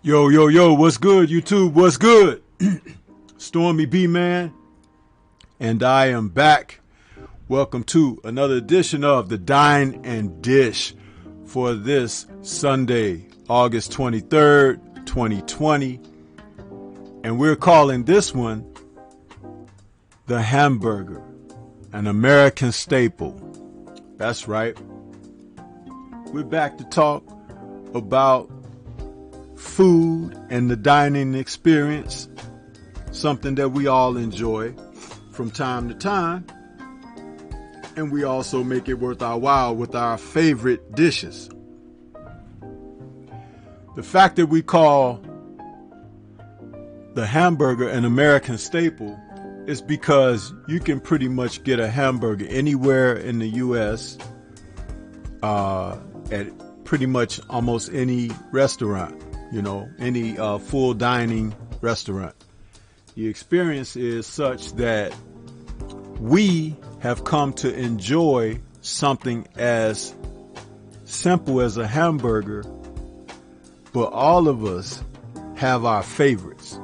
Yo, yo, yo, what's good, YouTube? What's good? Stormy B, man. And I am back. Welcome to another edition of the Dine and Dish for this Sunday, August 23rd, 2020. And we're calling this one the Hamburger, an American staple. That's right. We're back to talk about food and the dining experience, something that we all enjoy from time to time, and we also make it worth our while with our favorite dishes. The fact that we call the hamburger an American staple is because you can pretty much get a hamburger anywhere in the U.S. At pretty much almost any restaurant. Any full dining restaurant. The experience is such that we have come to enjoy something as simple as a hamburger, but all of us have our favorites.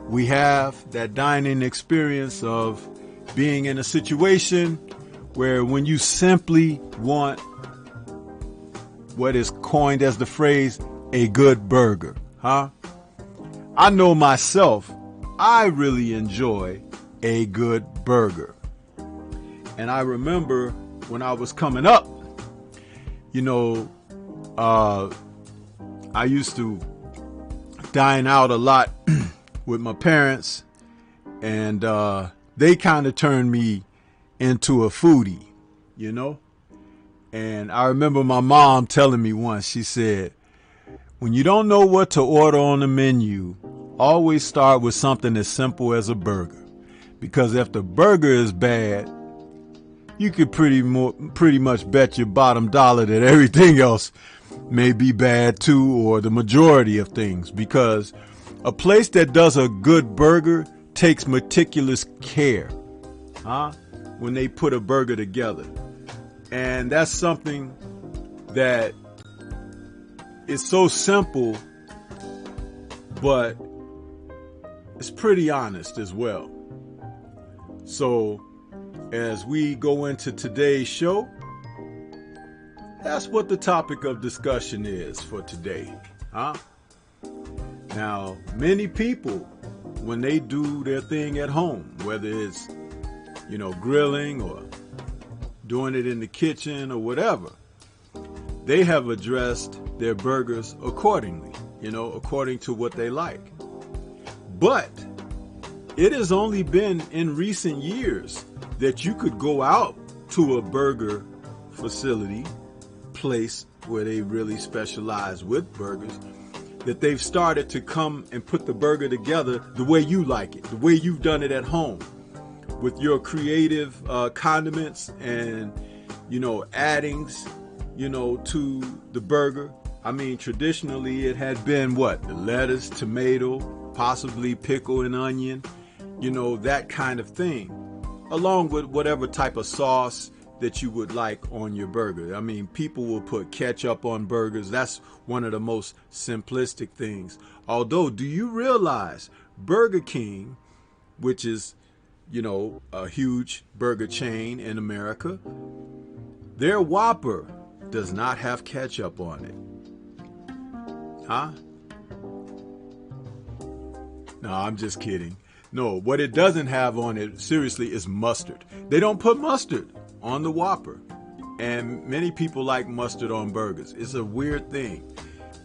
We have that dining experience of being in a situation where when you simply want what is coined as the phrase, a good burger, huh? I know myself, I really enjoy a good burger. And I remember when I was coming up, I used to dine out a lot with my parents, and they kind of turned me into a foodie, And I remember my mom telling me once, she said, when you don't know what to order on the menu, always start with something as simple as a burger. Because if the burger is bad, you could pretty much bet your bottom dollar that everything else may be bad too, or the majority of things. Because a place that does a good burger takes meticulous care, when they put a burger together. And that's something that it's so simple, but it's pretty honest as well. So as we go into today's show, that's what the topic of discussion is for today. Now, many people, when they do their thing at home, whether it's, grilling or doing it in the kitchen or whatever, they have addressed their burgers accordingly, according to what they like. But it has only been in recent years that you could go out to a burger facility, place where they really specialize with burgers, that they've started to come and put the burger together the way you like it, the way you've done it at home, with your creative condiments and, addings, to the burger. I mean, traditionally it had been what? The lettuce, tomato, possibly pickle and onion, that kind of thing, along with whatever type of sauce that you would like on your burger. I mean, people will put ketchup on burgers. That's one of the most simplistic things. Although, do you realize Burger King, which is, a huge burger chain in America, their Whopper does not have ketchup on it. No, I'm just kidding. No, what it doesn't have on it, seriously, is mustard. They don't put mustard on the Whopper. And many people like mustard on burgers. It's a weird thing.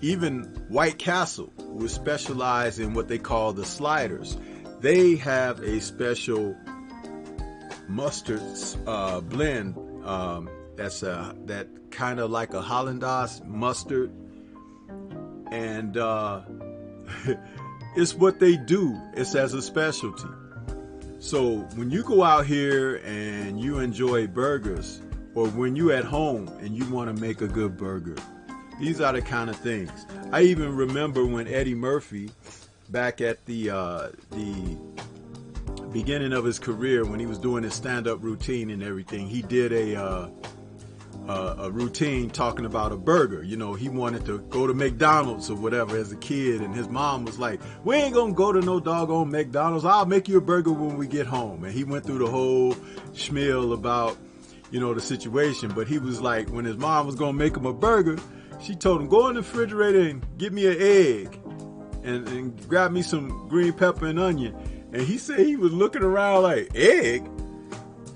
Even White Castle, who specialize in what they call the sliders, they have a special mustard blend that's that kind of like a Hollandaise mustard, and it's what they do. It's as a specialty. So when you go out here and you enjoy burgers, or when you're at home and you want to make a good burger, these are the kind of things. I even remember when Eddie Murphy, back at the beginning of his career, when he was doing his stand-up routine and everything, he did a a routine talking about a burger. You know, he wanted to go to McDonald's or whatever as a kid, and his mom was like, we ain't gonna go to no doggone McDonald's. I'll make you a burger when we get home. And he went through the whole schmeal about, you know, the situation. But he was like, when his mom was gonna make him a burger, she told him, go in the refrigerator and get me an egg and grab me some green pepper and onion. And he said he was looking around like, egg?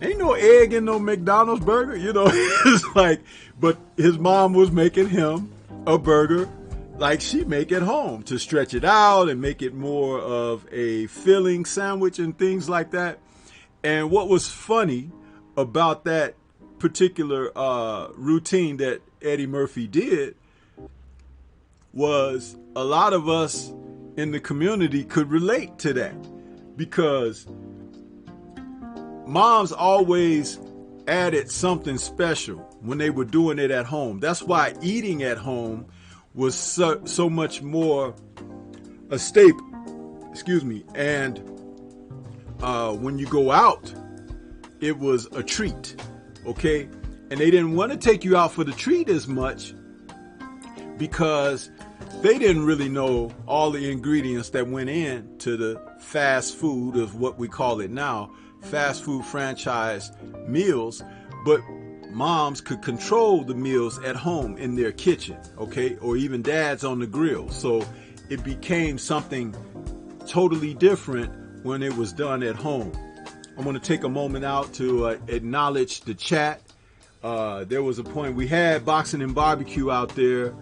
Ain't no egg in no McDonald's burger, you know. It's like, but his mom was making him a burger like she make at home to stretch it out and make it more of a filling sandwich and things like that. And what was funny about that particular routine that Eddie Murphy did was a lot of us in the community could relate to that, because moms always added something special when they were doing it at home. That's why eating at home was so much more a staple. Excuse me. And when you go out, it was a treat. Okay? And they didn't want to take you out for the treat as much because they didn't really know all the ingredients that went in to the fast food of what we call it now, fast food franchise meals. But moms could control the meals at home in their kitchen, okay, or even dads on the grill. So it became something totally different when it was done at home. I want to take a moment out to acknowledge the chat. There was a point we had Boxing and Barbecue out there.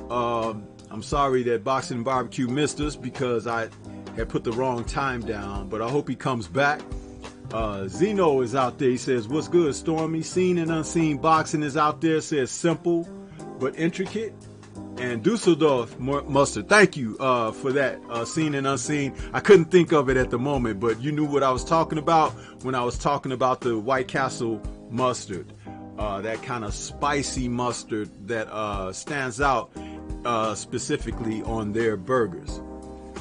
I'm sorry that Boxing and Barbecue missed us because I had put the wrong time down, but I hope he comes back. Zeno is out there. He says, what's good, Stormy? Seen and Unseen Boxing is out there. Says simple but intricate. And Dusseldorf Mustard, thank you for that. Seen and Unseen. I couldn't think of it at the moment, but you knew what I was talking about when I was talking about the White Castle mustard. That kind of spicy mustard that stands out specifically on their burgers.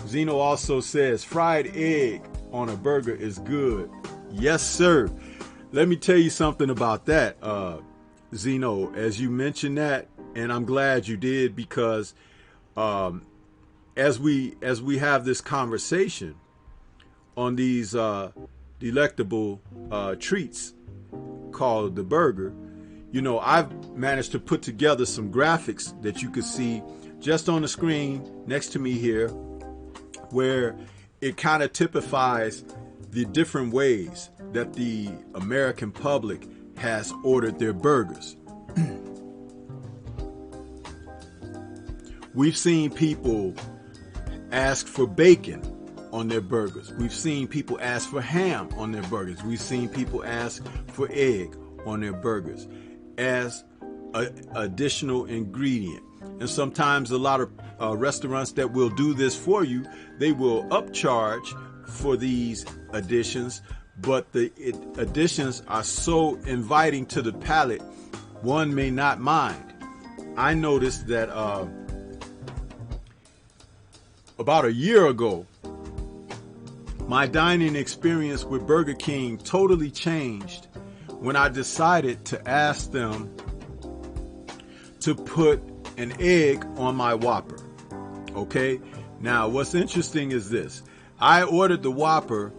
Zeno also says fried egg on a burger is good. Yes, sir. Let me tell you something about that, Zeno, as you mentioned that, and I'm glad you did, because as we have this conversation on these delectable treats called the burger, you know, I've managed to put together some graphics that you could see just on the screen next to me here, where it kind of typifies the different ways that the American public has ordered their burgers. We've seen people ask for bacon on their burgers. We've seen people ask for ham on their burgers. We've seen people ask for egg on their burgers as an additional ingredient. And sometimes a lot of restaurants that will do this for you, they will upcharge for these additions, but the additions are so inviting to the palate, one may not mind. I noticed that about a year ago, my dining experience with Burger King totally changed when I decided to ask them to put an egg on my Whopper. Okay? Now, what's interesting is this. I ordered the Whopper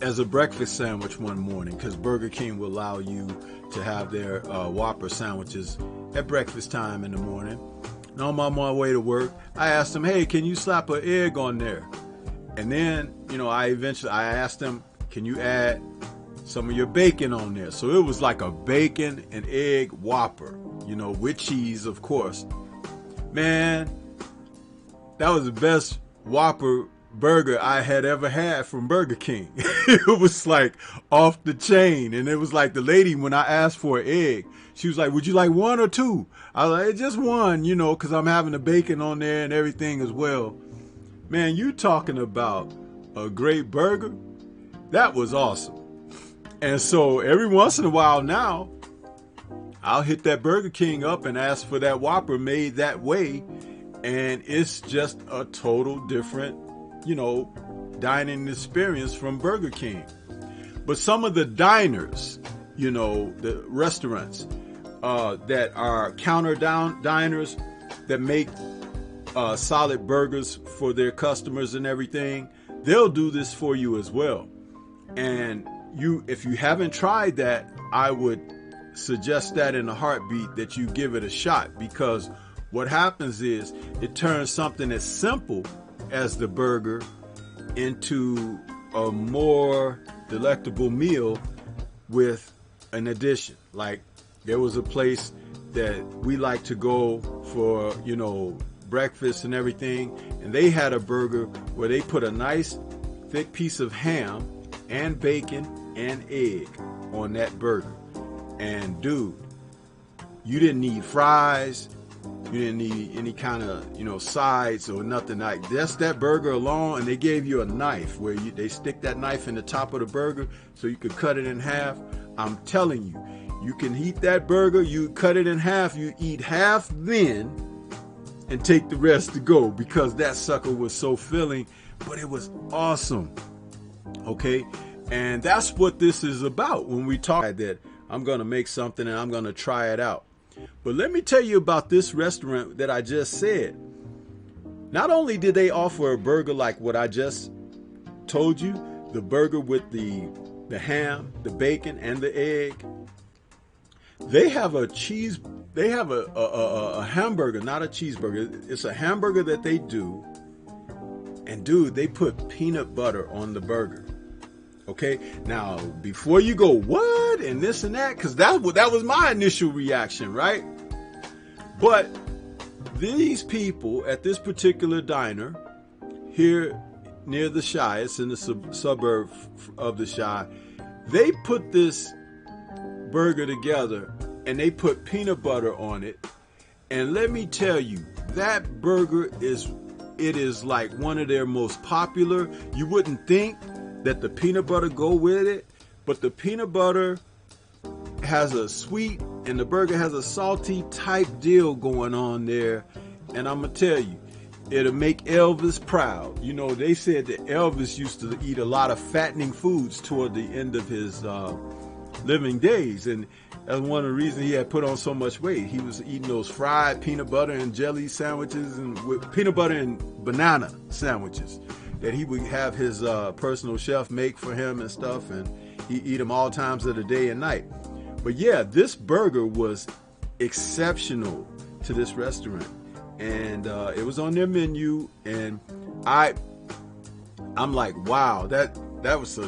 as a breakfast sandwich one morning because Burger King will allow you to have their Whopper sandwiches at breakfast time in the morning. And on my way to work, I asked them, hey, can you slap an egg on there? And then, you know, I asked them, can you add some of your bacon on there? So it was like a bacon and egg Whopper, you know, with cheese, of course. Man, that was the best Whopper burger I had ever had from Burger King. It was like off the chain. And it was like the lady, when I asked for an egg, she was like, would you like one or two? I was like, just one, you know, because I'm having the bacon on there and everything as well. Man, you talking about a great burger? That was awesome. And so every once in a while now, I'll hit that Burger King up and ask for that Whopper made that way. And it's just a total different, you know, dining experience from Burger King. But some of the diners, you know, the restaurants, that are diners that make solid burgers for their customers and everything, they'll do this for you as well. And if you haven't tried that, I would suggest that in a heartbeat that you give it a shot, because what happens is it turns something as simple as the burger into a more delectable meal with an addition. Like, there was a place that we like to go for, breakfast and everything, and they had a burger where they put a nice thick piece of ham and bacon and egg on that burger. And dude, you didn't need fries, you didn't need any kind of sides or nothing. Like, just that burger alone. And they gave you a knife where they stick that knife in the top of the burger so you could cut it in half. I'm telling you, you can eat that burger, you cut it in half, you eat half then and take the rest to go, because that sucker was so filling, but it was awesome. Okay, and that's what this is about when we talk that I'm going to make something and I'm going to try it out. But let me tell you about this restaurant that I just said. Not only did they offer a burger like what I just told you, the burger with the ham, the bacon, and the egg, they have a hamburger, not a cheeseburger. It's a hamburger that they do. And dude, they put peanut butter on the burger. Okay, now before you go, what, and this and that, because that was my initial reaction, right? But these people at this particular diner here near the Chi, it's in the suburb of the Chi, they put this burger together and they put peanut butter on it. And let me tell you, that burger is like one of their most popular. You wouldn't think that the peanut butter go with it, but the peanut butter has a sweet and the burger has a salty type deal going on there. And I'm gonna tell you, it'll make Elvis proud. They said that Elvis used to eat a lot of fattening foods toward the end of his living days, and that's one of the reasons he had put on so much weight. He was eating those fried peanut butter and jelly sandwiches, and with peanut butter and banana sandwiches that he would have his personal chef make for him and stuff, and he eat them all times of the day and night. But yeah, this burger was exceptional to this restaurant, and it was on their menu, and I'm like, wow, that was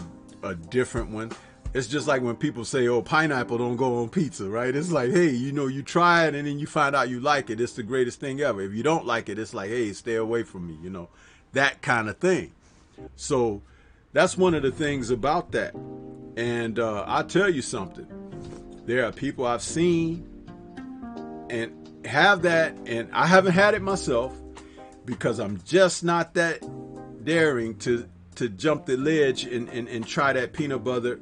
a different one. It's just like when people say, oh, pineapple don't go on pizza, right? It's like, hey, you try it and then you find out you like it. It's the greatest thing ever. If you don't like it, it's like, hey, stay away from me, that kind of thing. So that's one of the things about that. And I'll tell you something. There are people I've seen and have that, and I haven't had it myself because I'm just not that daring to jump the ledge and try that peanut butter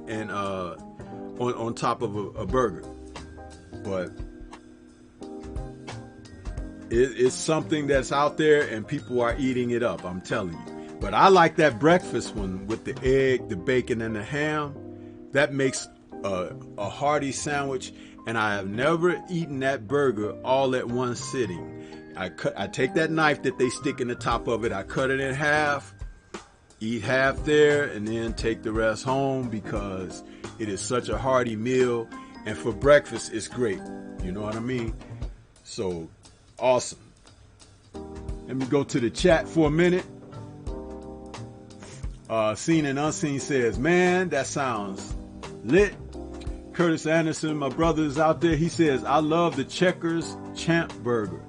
and on top of a burger. But it's something that's out there and people are eating it up, I'm telling you. But I like that breakfast one with the egg, the bacon, and the ham. That makes a hearty sandwich, and I have never eaten that burger all at one sitting. I take that knife that they stick in the top of it, I cut it in half, eat half there, and then take the rest home, because it is such a hearty meal, and for breakfast it's great. You know what I mean? So awesome. Let me go to the chat for a minute. Seen and Unseen says, man, that sounds lit. Curtis Anderson, my brother, is out there. He says, I love the Checkers Champ Burger.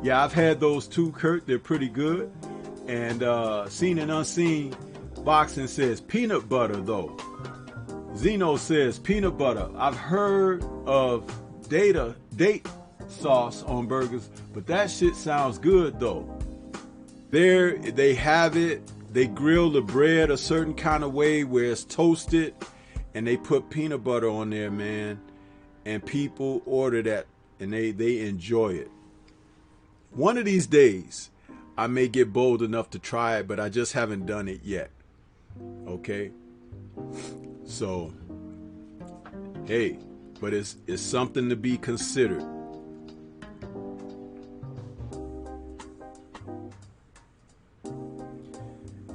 Yeah, I've had those too, Kurt. They're pretty good. And Seen and Unseen Boxing says, peanut butter, though. Zeno says, peanut butter. I've heard of date sauce on burgers, but that shit sounds good, though. There, they have it. They grill the bread a certain kind of way where it's toasted, and they put peanut butter on there, man. And people order that, and they enjoy it. One of these days, I may get bold enough to try it, but I just haven't done it yet. Okay? So, hey, but it's something to be considered.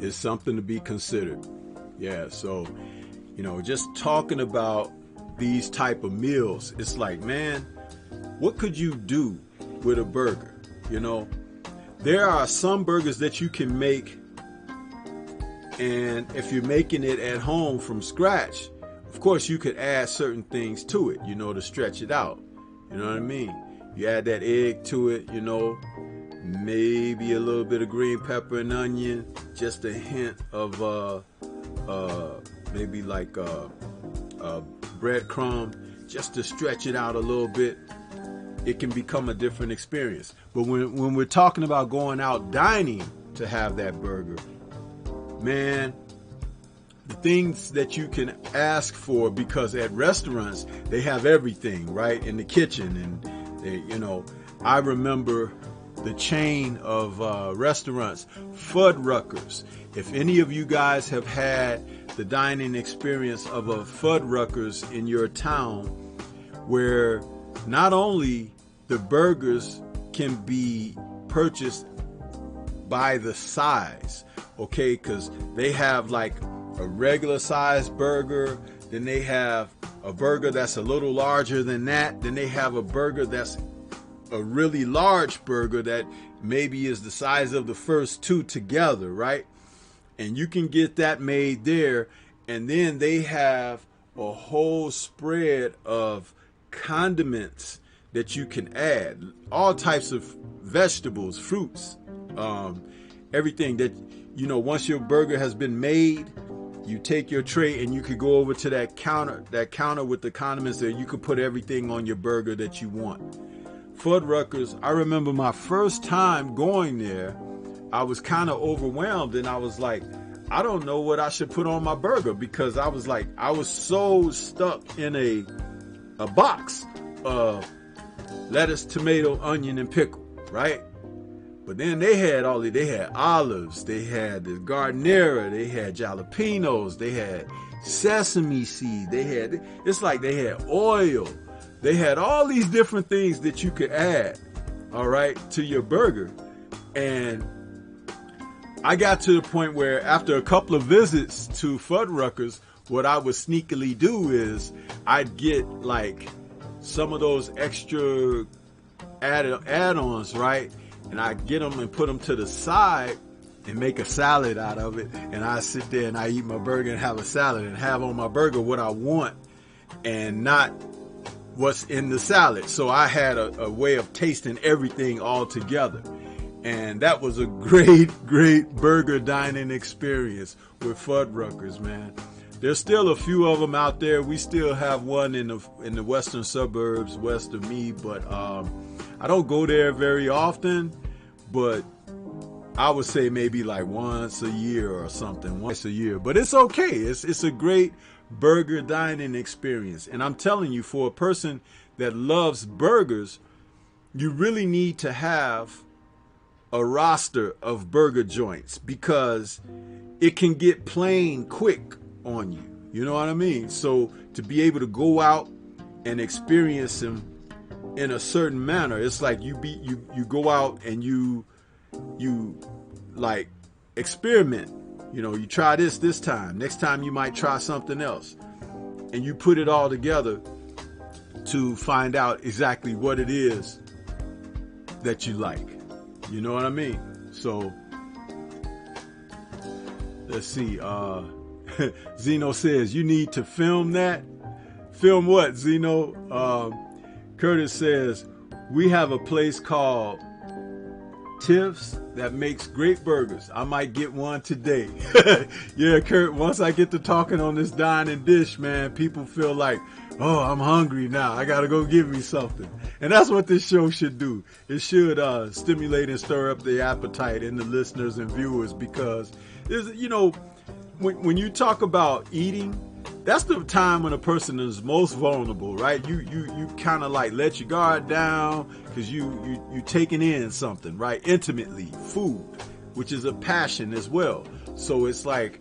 It's something to be considered. Yeah, so, just talking about these type of meals, it's like, man, what could you do with a burger? There are some burgers that you can make, and if you're making it at home from scratch, of course you could add certain things to it, to stretch it out. You know what I mean? You add that egg to it, maybe a little bit of green pepper and onion, just a hint of maybe like breadcrumb, just to stretch it out a little bit. It can become a different experience. But when we're talking about going out dining to have that burger, man, the things that you can ask for, because at restaurants they have everything right in the kitchen, and they, I remember the chain of restaurants, Fuddruckers. If any of you guys have had the dining experience of a Fuddruckers in your town, where not only the burgers can be purchased by the size, okay, because they have like a regular size burger, then they have a burger that's a little larger than that, then they have a burger that's a really large burger that maybe is the size of the first two together, right? And you can get that made there. And then they have a whole spread of condiments that you can add, all types of vegetables, fruits, everything that, once your burger has been made, you take your tray and you could go over to that counter with the condiments there. You could put everything on your burger that you want. Fuddruckers, I remember my first time going there, I was kind of overwhelmed, and I was like, I don't know what I should put on my burger, because I was so stuck in a box of lettuce, tomato, onion, and pickle, right? But then they had olives, they had the giardiniera, they had jalapenos, they had sesame seed, it's like they had oil. They had all these different things that you could add, all right, to your burger. And I got to the point where after a couple of visits to Fuddruckers, what I would sneakily do is I'd get like some of those extra add-ons, right? And I'd get them and put them to the side and make a salad out of it. And I sit there and I eat my burger and have a salad and have on my burger what I want and not what's in the salad. So I had a way of tasting everything all together. And that was a great burger dining experience with Fuddruckers, man. There's still a few of them out there. We still have one in the western suburbs west of me, but I don't go there very often. But I would say maybe like once a year or something, once a year. But it's okay. It's a great burger dining experience. And I'm telling you, for a person that loves burgers, you really need to have a roster of burger joints, because it can get plain quick on you. You know what I mean? So to be able to go out and experience them in a certain manner, it's like you go out and you like experiment. You try this time. Next time you might try something else. And you put it all together to find out exactly what it is that you like. You know what I mean? So, let's see. Zeno says, you need to film that. Film what, Zeno? Curtis says, we have a place called Tiff's that makes great burgers. I might get one today. Yeah, Kurt, once I get to talking on this dining dish, man, people feel like, oh, I'm hungry now. I got to go get me something. And that's what this show should do. It should stimulate and stir up the appetite in the listeners and viewers, because, when you talk about eating, that's the time when a person is most vulnerable, right? You kind of like let your guard down, because you taking in something, right? Intimately, food, which is a passion as well. So it's like,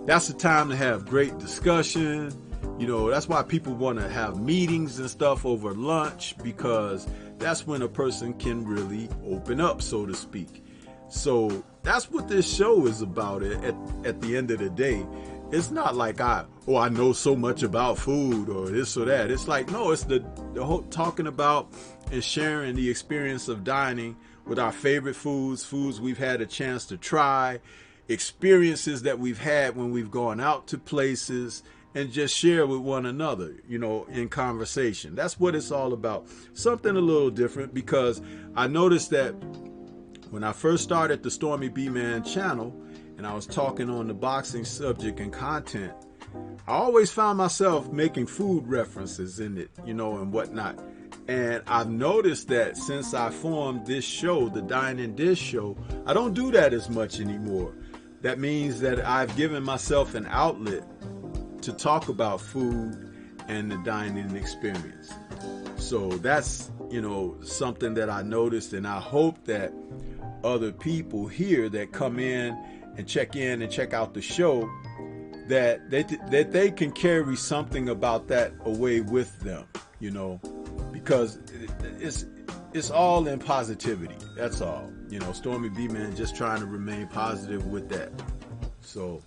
that's the time to have great discussion, You know, that's why people want to have meetings and stuff over lunch, because that's when a person can really open up, so to speak. So that's what this show is about. At the end of the day, it's not like I know so much about food or this or that. It's like, no, it's the whole talking about and sharing the experience of dining with our favorite foods we've had a chance to try, experiences that we've had when we've gone out to places, and just share with one another, you know, in conversation. That's what it's all about. Something a little different, because I noticed that when I first started the Stormy B Man channel and I was talking on the boxing subject and content, I always found myself making food references in it, you know, and whatnot. And I've noticed that since I formed this show, the Dine and Dish show, I don't do that as much anymore. That means that I've given myself an outlet to talk about food and the dining experience. So that's, you know, something that I noticed, and I hope that other people here that come in and check out the show, that they can carry something about that away with them, you know, because it's all in positivity. That's all. You know, Stormy B Man just trying to remain positive with that. So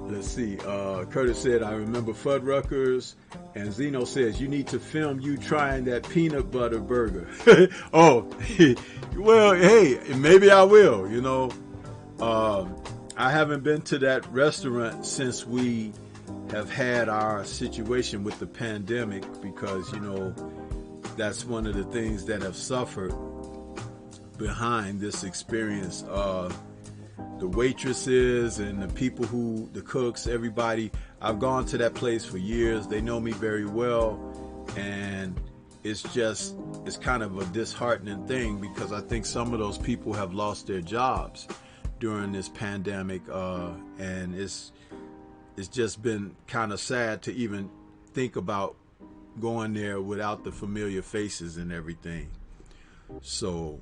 let's see. Curtis said, I remember Fuddruckers. And Zeno says, you need to film you trying that peanut butter burger. Oh, well, hey, maybe I will, you know. I haven't been to that restaurant since we have had our situation with the pandemic, because, you know, that's one of the things that have suffered behind this experience. The waitresses and the people the cooks, everybody, I've gone to that place for years. They know me very well. And it's kind of a disheartening thing, because I think some of those people have lost their jobs during this pandemic. And it's just been kind of sad to even think about going there without the familiar faces and everything. So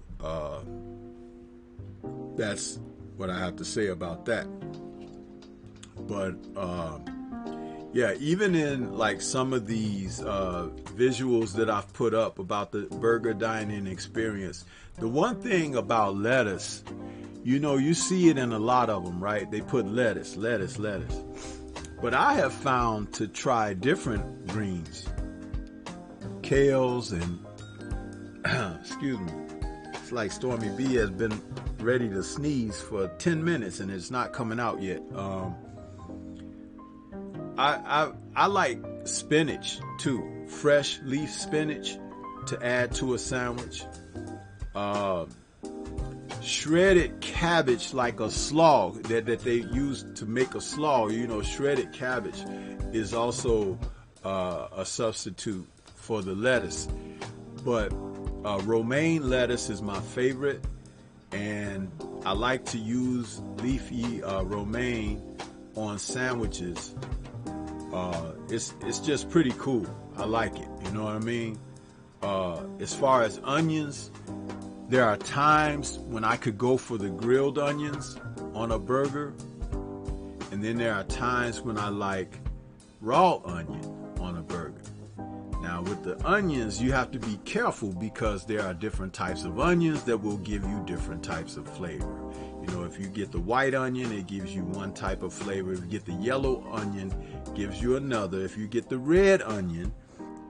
that's what I have to say about that. But yeah, even in like some of these visuals that I've put up about the burger dining experience, the one thing about lettuce, you know, you see it in a lot of them, right? They put lettuce. But I have found to try different greens, kales, and excuse me, it's like Stormy B has been ready to sneeze for 10 minutes and it's not coming out yet. I like spinach too, fresh leaf spinach to add to a sandwich. Shredded cabbage, like a slaw that they use to make a slaw. You know, shredded cabbage is also a substitute for the lettuce. But romaine lettuce is my favorite, and I like to use leafy romaine on sandwiches. It's just pretty cool. I like it. You know what I mean? As far as onions, there are times when I could go for the grilled onions on a burger, and then there are times when I like raw onion on a burger. Now with the onions, you have to be careful, because there are different types of onions that will give you different types of flavor. You know, if you get the white onion, it gives you one type of flavor. If you get the yellow onion, it gives you another. If you get the red onion,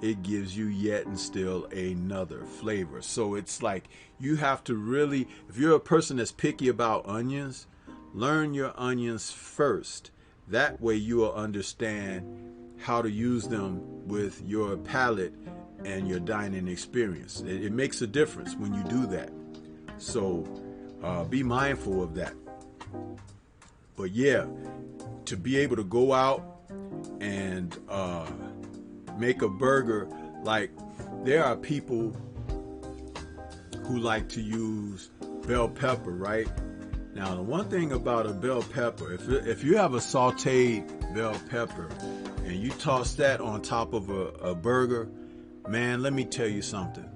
it gives you yet and still another flavor. So it's like you have to really, if you're a person that's picky about onions, learn your onions first. That way you will understand how to use them with your palate and your dining experience. It makes a difference when you do that. So be mindful of that. But yeah, to be able to go out and make a burger, like there are people who like to use bell pepper, right? Now the one thing about a bell pepper, if you have a sauteed bell pepper and you toss that on top of a burger, man, let me tell you something.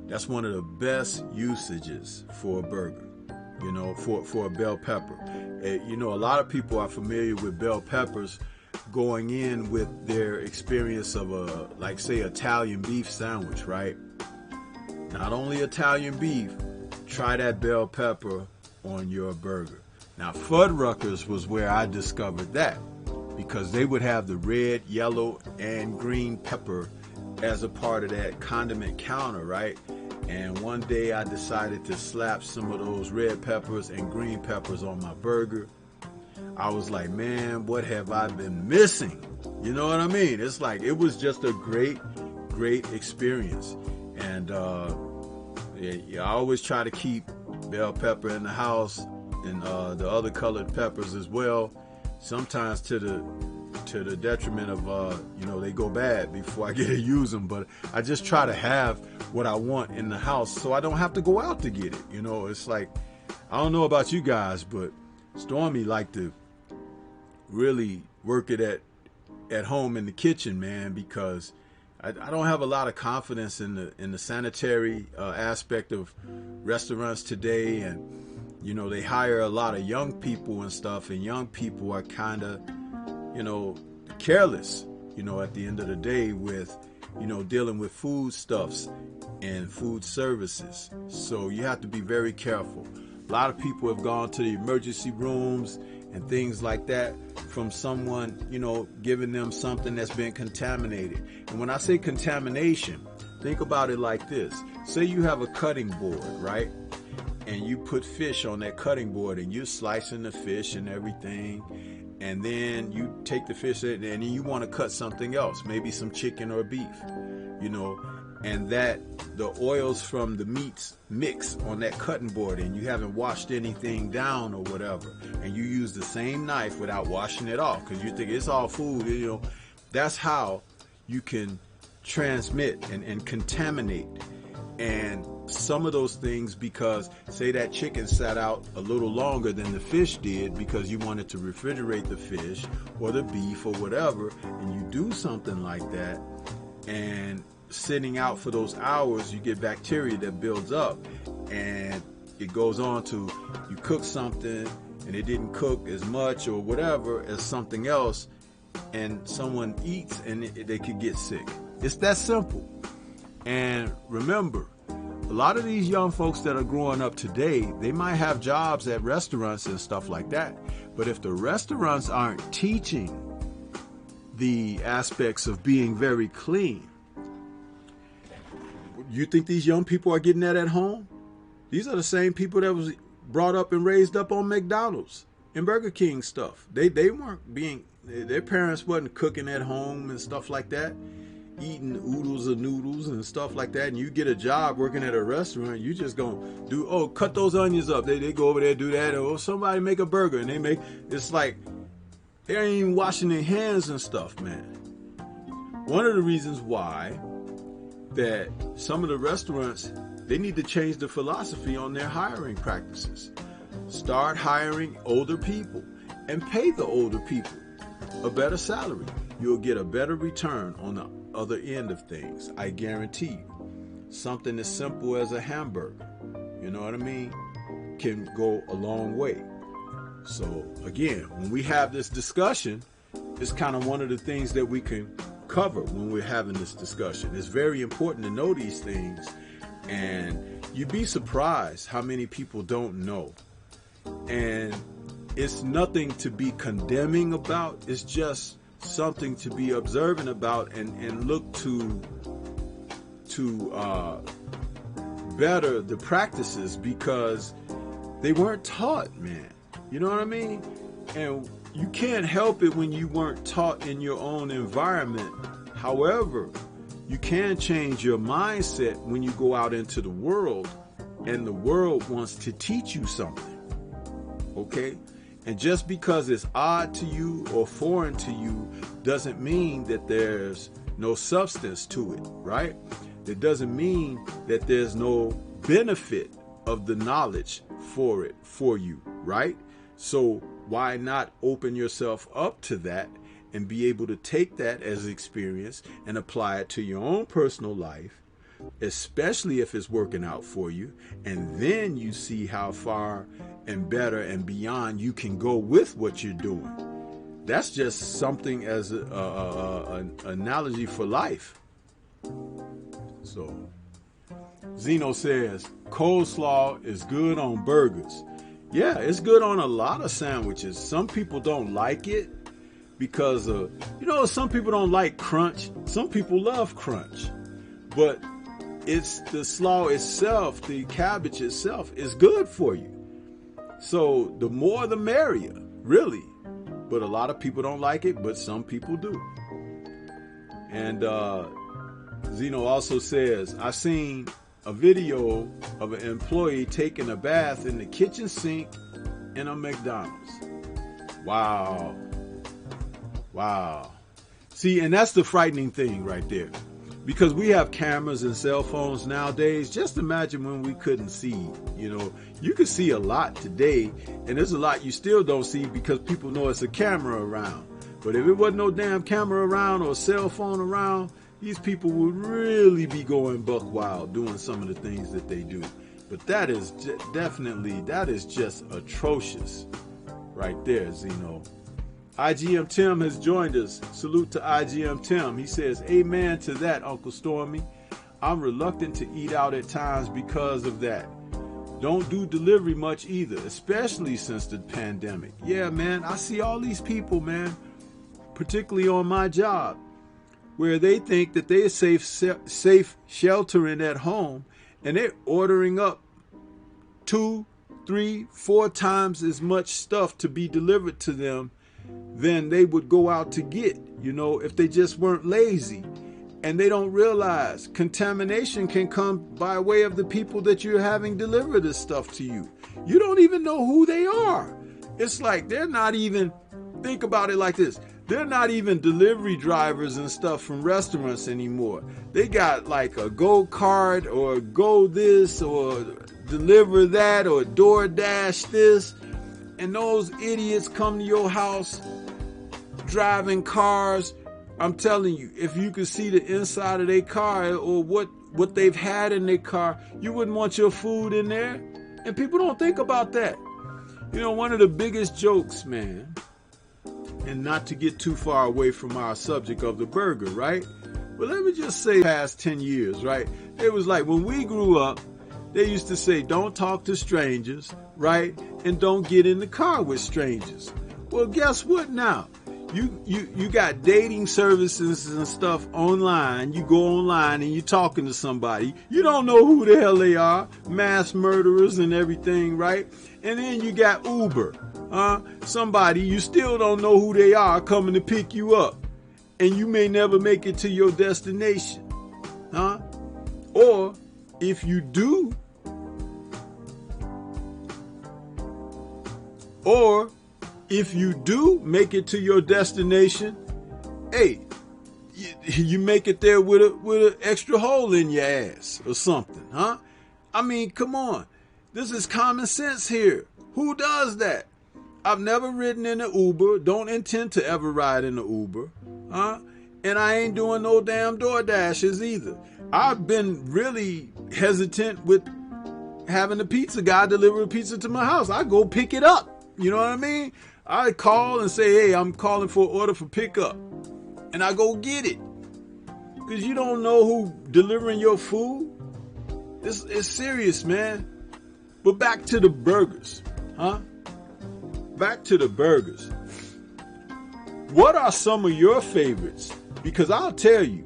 That's one of the best usages for a burger. you know, for a bell pepper. You know, a lot of people are familiar with bell peppers going in with their experience of a, like, say, Italian beef sandwich, right? Not only Italian beef, try that bell pepper on your burger. Now, Fuddruckers was where I discovered that, because they would have the red, yellow, and green pepper as a part of that condiment counter, right? And one day I decided to slap some of those red peppers and green peppers on my burger. I was like, man, what have I been missing? You know what I mean? It's like, it was just a great experience. And I always try to keep bell pepper in the house, and the other colored peppers as well. Sometimes to the detriment of, you know, they go bad before I get to use them. But I just try to have what I want in the house so I don't have to go out to get it. You know, it's like, I don't know about you guys, but Stormy like to really work it at home in the kitchen, man, because I don't have a lot of confidence in the sanitary aspect of restaurants today. And you know, they hire a lot of young people and stuff, and young people are kind of, you know, careless, you know, at the end of the day with, you know, dealing with foodstuffs and food services. So you have to be very careful. A lot of people have gone to the emergency rooms and things like that from someone, you know, giving them something that's been contaminated. And when I say contamination, think about it like this. Say you have a cutting board, right? And you put fish on that cutting board, and you're slicing the fish and everything, and then you take the fish and you want to cut something else, maybe some chicken or beef, you know, and that the oils from the meats mix on that cutting board, and you haven't washed anything down or whatever, and you use the same knife without washing it off because you think it's all food, you know. That's how you can transmit and contaminate. And some of those things, because say that chicken sat out a little longer than the fish did because you wanted to refrigerate the fish or the beef or whatever, and you do something like that, and sitting out for those hours, you get bacteria that builds up, and it goes on to, you cook something and it didn't cook as much or whatever as something else, and someone eats and they could get sick. It's that simple. And remember, a lot of these young folks that are growing up today, they might have jobs at restaurants and stuff like that. But if the restaurants aren't teaching the aspects of being very clean, you think these young people are getting that at home? These are the same people that was brought up and raised up on McDonald's and Burger King stuff. They weren't being, their parents wasn't cooking at home and stuff like that, eating oodles of noodles and stuff like that. And you get a job working at a restaurant, you just gonna do, oh, cut those onions up. They go over there, do that. Or somebody make a burger, and they make, it's like they ain't even washing their hands and stuff, man. One of the reasons why that some of the restaurants, they need to change the philosophy on their hiring practices. Start hiring older people and pay the older people a better salary. You'll get a better return on the other end of things, I guarantee you. Something as simple as a hamburger, you know what I mean, can go a long way. So again, when we have this discussion, it's kind of one of the things that we can cover when we're having this discussion. It's very important to know these things, and you'd be surprised how many people don't know. And it's nothing to be condemning about, it's just something to be observant about and look to better the practices, because they weren't taught, man. You know what I mean? And you can't help it when you weren't taught in your own environment. However, you can change your mindset when you go out into the world and the world wants to teach you something. Okay? And just because it's odd to you or foreign to you doesn't mean that there's no substance to it, right? It doesn't mean that there's no benefit of the knowledge for it, for you, right? So why not open yourself up to that and be able to take that as experience and apply it to your own personal life especially if it's working out for you. And then you see how far and better and beyond you can go with what you're doing. That's just something as an analogy for life. So Zeno says, coleslaw is good on burgers. Yeah, it's good on a lot of sandwiches. Some people don't like it because some people don't like crunch. Some people love crunch. But it's the slaw itself, the cabbage itself is good for you. So the more the merrier, really. But a lot of people don't like it, but some people do. And Zeno also says, I've seen a video of an employee taking a bath in the kitchen sink in a McDonald's. Wow. See, and that's the frightening thing right there. Because we have cameras and cell phones nowadays. Just imagine when we couldn't see. You can see a lot today, and there's a lot you still don't see because people know it's a camera around. But if it wasn't no damn camera around or cell phone around, these people would really be going buck wild doing some of the things that they do. But that is just atrocious right there, Zeno. IGM Tim has joined us. Salute to IGM Tim. He says, amen to that, Uncle Stormy. I'm reluctant to eat out at times because of that. Don't do delivery much either, especially since the pandemic. Yeah, man, I see all these people, man, particularly on my job, where they think that they're safe sheltering at home, and they're ordering up 2, 3, 4 times as much stuff to be delivered to them than they would go out to get, if they just weren't lazy. And they don't realize contamination can come by way of the people that you're having deliver this stuff to you. You don't even know who they are. It's like they're not even, think about it like this. They're not even delivery drivers and stuff from restaurants anymore. They got like a Go Cart or Go this or Deliver that or DoorDash this. And those idiots come to your house driving cars. I'm telling you, if you could see the inside of their car or what they've had in their car, you wouldn't want your food in there. And people don't think about that. One of the biggest jokes, man, and not to get too far away from our subject of the burger, right? But let me just say past 10 years, right? It was like when we grew up, they used to say, don't talk to strangers, right? And don't get in the car with strangers. Well, guess what now? You got dating services and stuff online. You go online and you're talking to somebody. You don't know who the hell they are. Mass murderers and everything, right? And then you got Uber. Somebody you still don't know who they are coming to pick you up. And you may never make it to your destination. Or if you do, make it to your destination, hey, you make it there with an extra hole in your ass or something, I mean, come on. This is common sense here. Who does that? I've never ridden in an Uber. Don't intend to ever ride in an Uber. And I ain't doing no damn DoorDashes either. I've been really hesitant with having a pizza guy deliver a pizza to my house. I go pick it up. You know what I mean? I call and say, hey, I'm calling for an order for pickup. And I go get it. Because you don't know who delivering your food. It's serious, man. But back to the burgers. Back to the burgers. What are some of your favorites? Because I'll tell you,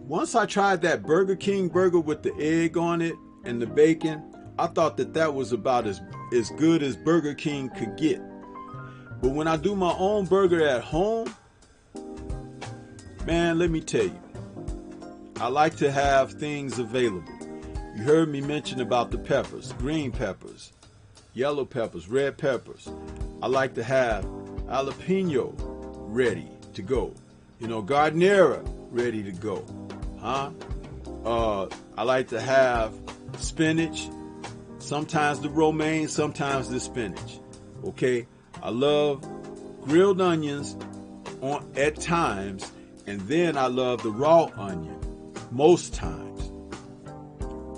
once I tried that Burger King burger with the egg on it and the bacon, I thought that was about as good as Burger King could get. But when I do my own burger at home, man, let me tell you, I like to have things available. You heard me mention about the peppers, green peppers, yellow peppers, red peppers. I like to have jalapeno ready to go. Giardiniera ready to go. I like to have spinach, sometimes the romaine, sometimes the spinach. Okay? I love grilled onions at times, and then I love the raw onion most times.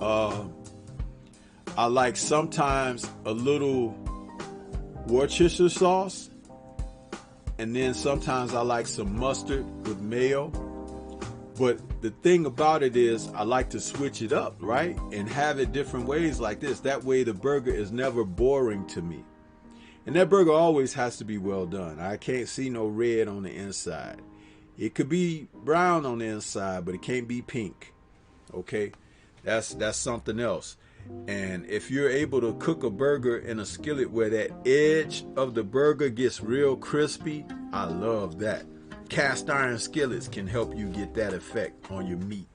Uh, I like sometimes a little Worcestershire sauce, and then sometimes I like some mustard with mayo. But the thing about it is I like to switch it up, right? And have it different ways like this. That way the burger is never boring to me. And that burger always has to be well done. I can't see no red on the inside. It could be brown on the inside, but it can't be pink. Okay? That's something else. And if you're able to cook a burger in a skillet where that edge of the burger gets real crispy, I love that. Cast iron skillets can help you get that effect on your meat.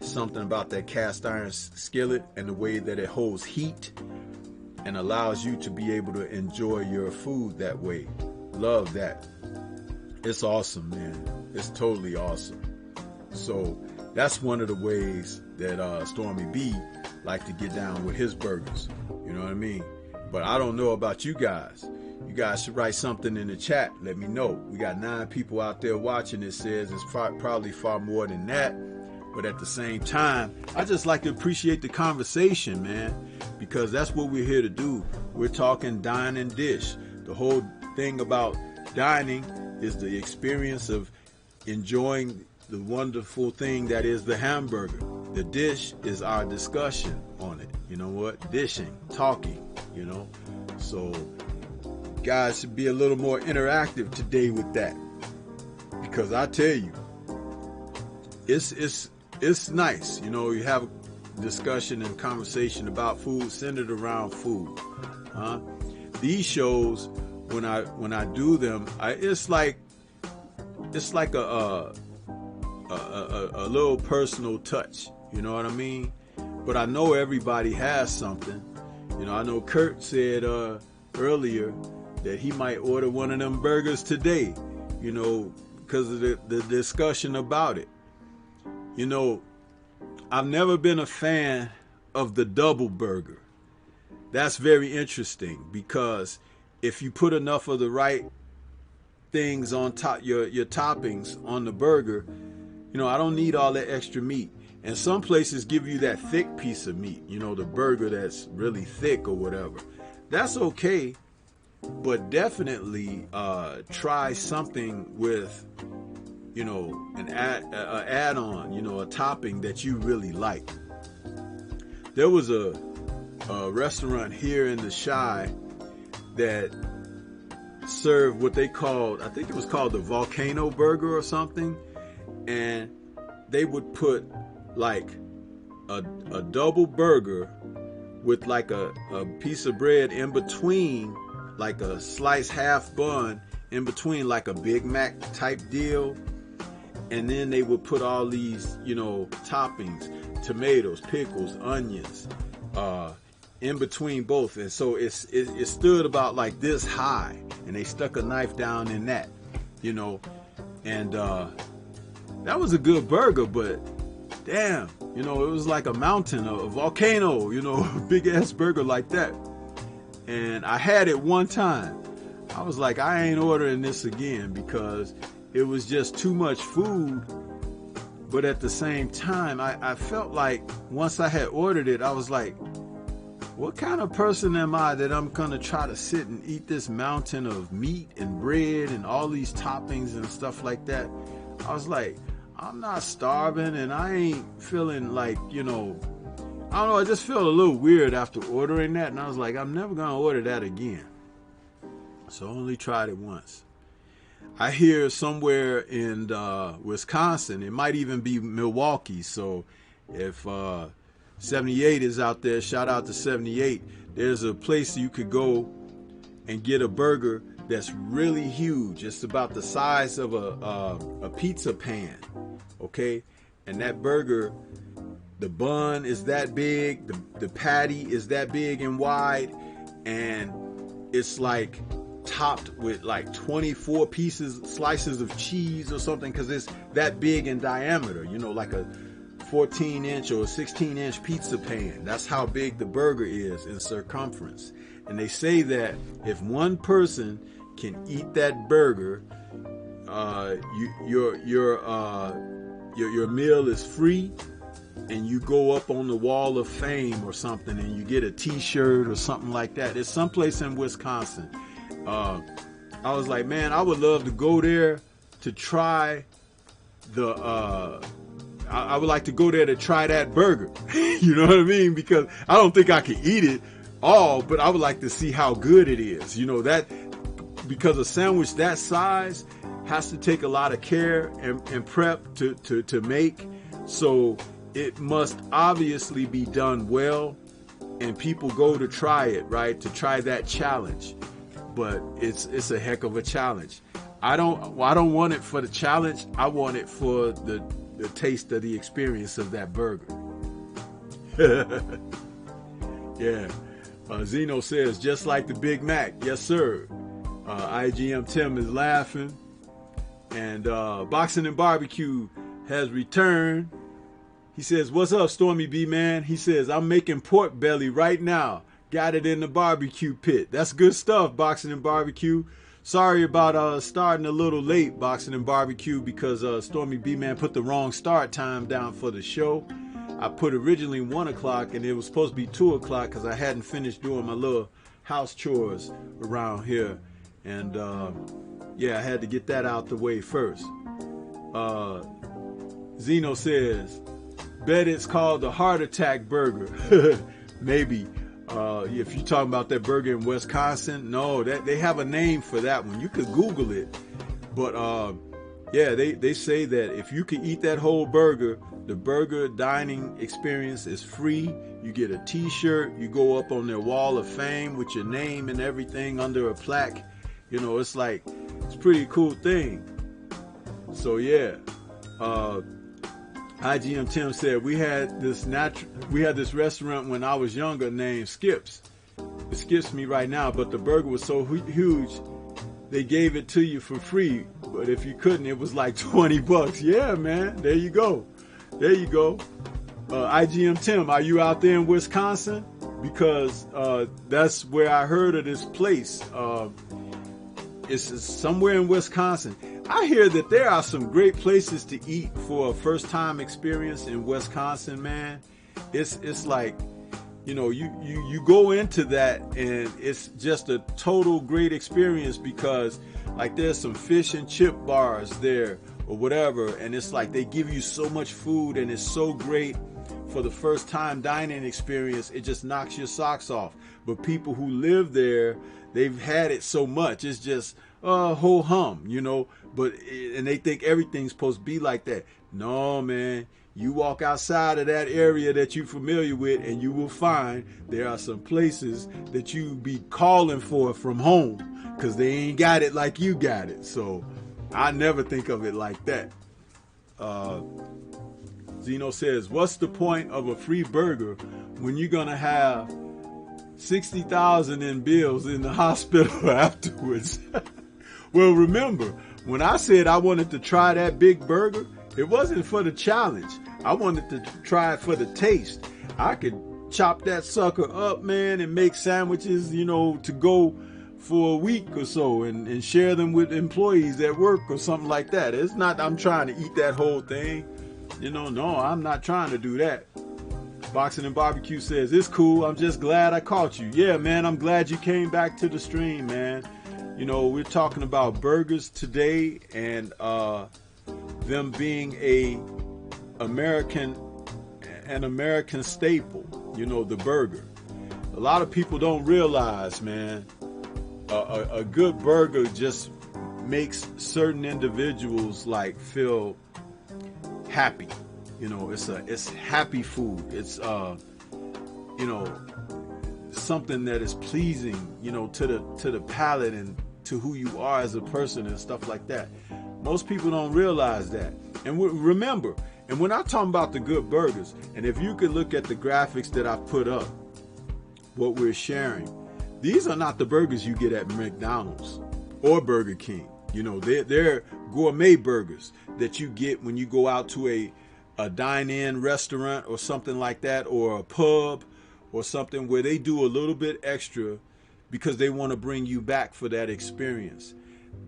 Something about that cast iron skillet and the way that it holds heat and allows you to be able to enjoy your food that way. Love that. It's awesome, man. It's totally awesome. So that's one of the ways that Stormy B like to get down with his burgers. You know what I mean? But I don't know about you guys. You guys should write something in the chat. Let me know. We got 9 people out there watching. It says it's probably far more than that. But at the same time, I just like to appreciate the conversation, man, because that's what we're here to do. We're talking dine and dish. The whole thing about dining is the experience of enjoying the wonderful thing that is the hamburger. The dish is our discussion on it. You know what? Dishing, talking, you know. So guys should be a little more interactive today with that, because I tell you, it's nice. You know, you have a discussion and conversation about food centered around food. These shows, when I do them, it's like a little personal touch. You know what I mean? But I know everybody has something. You know, I know Kurt said earlier that he might order one of them burgers today, you know, because of the discussion about it. You know, I've never been a fan of the double burger. That's very interesting, because if you put enough of the right things on top, your toppings on the burger, you know, I don't need all that extra meat. And some places give you that thick piece of meat, you know, the burger that's really thick or whatever. That's okay, but definitely try something with, you know, an add-on, you know, a topping that you really like. There was a restaurant here in the Chi that served what they called, I think it was called the Volcano Burger or something, and they would put like a double burger with like a piece of bread in between, like a sliced half bun in between, like a Big Mac type deal. And then they would put all these, you know, toppings, tomatoes, pickles, onions, in between both. And so it stood about like this high, and they stuck a knife down in that, you know, and that was a good burger, but damn, you know, it was like a mountain, a volcano, you know, a big ass burger like that. And I had it one time. I was like, I ain't ordering this again, because it was just too much food. But at the same time, I felt like once I had ordered it, I was like, what kind of person am I that I'm going to try to sit and eat this mountain of meat and bread and all these toppings and stuff like that? I was like, I'm not starving, and I ain't feeling like, you know, I don't know, I just felt a little weird after ordering that, and I was like, I'm never going to order that again. So I only tried it once. I hear somewhere in Wisconsin, it might even be Milwaukee, so if 78 is out there, shout out to 78, there's a place you could go and get a burger that's really huge. It's about the size of a pizza pan, okay? And that burger, the bun is that big, the patty is that big and wide, and it's like topped with like 24 slices of cheese or something, because it's that big in diameter, you know, like a 14-inch or a 16-inch pizza pan. That's how big the burger is in circumference. And they say that if one person can eat that burger, your meal is free, and you go up on the wall of fame or something and you get a t-shirt or something like that. It's someplace in Wisconsin. I was like, man, I would love to go there to try the I would like to go there to try that burger. You know what I mean? Because I don't think I can eat it all, but I would like to see how good it is. You know, that because a sandwich that size has to take a lot of care and prep to make. So it must obviously be done well, and people go to try it, right? To try that challenge. But it's a heck of a challenge. I don't want it for the challenge. I want it for the taste of the experience of that burger. Yeah. Zeno says, just like the Big Mac. Yes, sir. IGM Tim is laughing. And Boxing and Barbecue has returned. He says, what's up, Stormy B, man? He says, I'm making pork belly right now. Got it in the barbecue pit. That's good stuff, Boxing and Barbecue. Sorry about starting a little late, Boxing and Barbecue, because Stormy B, man, put the wrong start time down for the show. I put originally 1 o'clock, and it was supposed to be 2 o'clock because I hadn't finished doing my little house chores around here. And, yeah, I had to get that out the way first. Zeno says, bet it's called the Heart Attack Burger. Maybe. If you're talking about that burger in Wisconsin, no, they have a name for that one. You could Google it. But, yeah, they say that if you can eat that whole burger, the burger dining experience is free. You get a t-shirt. You go up on their wall of fame with your name and everything under a plaque. You know, it's like, it's a pretty cool thing. So, yeah. IGM Tim said, we had this restaurant when I was younger named Skips. It skips me right now, but the burger was so huge, they gave it to you for free. But if you couldn't, it was like $20. Yeah, man. There you go. There you go. IGM Tim, are you out there in Wisconsin? Because that's where I heard of this place. It's somewhere in Wisconsin. I hear that there are some great places to eat for a first-time experience in Wisconsin, man. It's like, you know, you go into that and it's just a total great experience because, like, there's some fish and chip bars there or whatever, and it's like they give you so much food and it's so great for the first-time dining experience. It just knocks your socks off. But people who live there, they've had it so much. It's just ho hum, you know. And they think everything's supposed to be like that. No, man. You walk outside of that area that you're familiar with, and you will find there are some places that you be calling for from home because they ain't got it like you got it. So I never think of it like that. Zeno says, what's the point of a free burger when you're going to have $60,000 in bills in the hospital afterwards? Well, remember, when I said I wanted to try that big burger, it wasn't for the challenge. I wanted to try it for the taste. I could chop that sucker up, man, and make sandwiches, you know, to go for a week or so and share them with employees at work or something like that. It's not I'm trying to eat that whole thing. You know, no, I'm not trying to do that. Boxing and Barbecue says, it's cool. I'm just glad I caught you. Yeah, man, I'm glad you came back to the stream, man. You know, we're talking about burgers today and them being an American staple, you know, the burger. A lot of people don't realize, man, a good burger just makes certain individuals like feel happy. You know, it's happy food. It's you know, something that is pleasing, you know, to the palate and to who you are as a person and stuff like that. Most people don't realize that. And remember, and when I'm talking about the good burgers, and if you could look at the graphics that I've put up, what we're sharing, these are not the burgers you get at McDonald's or Burger King. You know, they're gourmet burgers that you get when you go out to a dine-in restaurant or something like that, or a pub or something where they do a little bit extra because they want to bring you back for that experience.